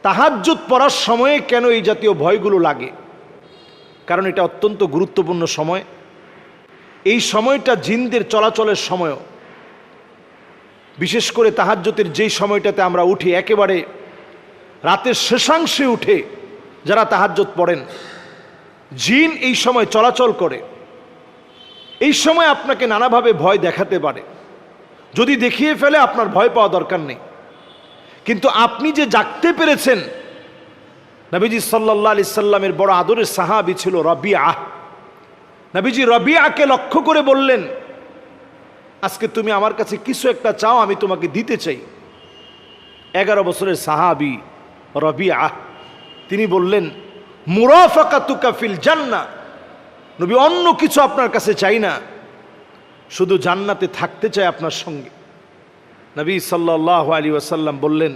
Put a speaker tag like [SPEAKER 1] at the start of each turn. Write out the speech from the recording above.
[SPEAKER 1] তাহাজ্জুদ পড়ার সময়ে কেন এই জাতীয় ভয়গুলো লাগে? কারণ এটা অত্যন্ত গুরুত্বপূর্ণ সময়। এই সময়টা জিনদের চলাচলের সময়ও, বিশেষ করে তাহাজ্জুদের যেই সময়টাতে আমরা উঠি, একেবারে রাতের শেষাংশে উঠে যারা তাহাজ্জুদ পড়েন, জিন এই সময় চলাচল করে। এই সময় আপনাকে নানাভাবে ভয় দেখাতে পারে। যদি দেখিয়ে ফেলে আপনার ভয় পাওয়া দরকার নেই, কিন্তু আপনি যে জাগতে পেরেছেন। নবীজি সাল্লাল্লাহু আলাইহি সাল্লামের বড় আদরের সাহাবী ছিল রবিআ। নবীজি রবিআকে লক্ষ্য করে বললেন, আজকে তুমি আমার কাছে কিছু একটা চাও, আমি তোমাকে দিতে চাই। 11 বছরের সাহাবী রবিআ, তিনি বললেন, মুরাফাকাতুকা ফিল জান্নাহ। নবী, অন্য কিছু আপনার কাছে চাই না, শুধু জান্নাতে থাকতে চাই আপনার সঙ্গে। নবী সাল্লাল্লাহু আলাইহি ওয়াসাল্লাম বললেন,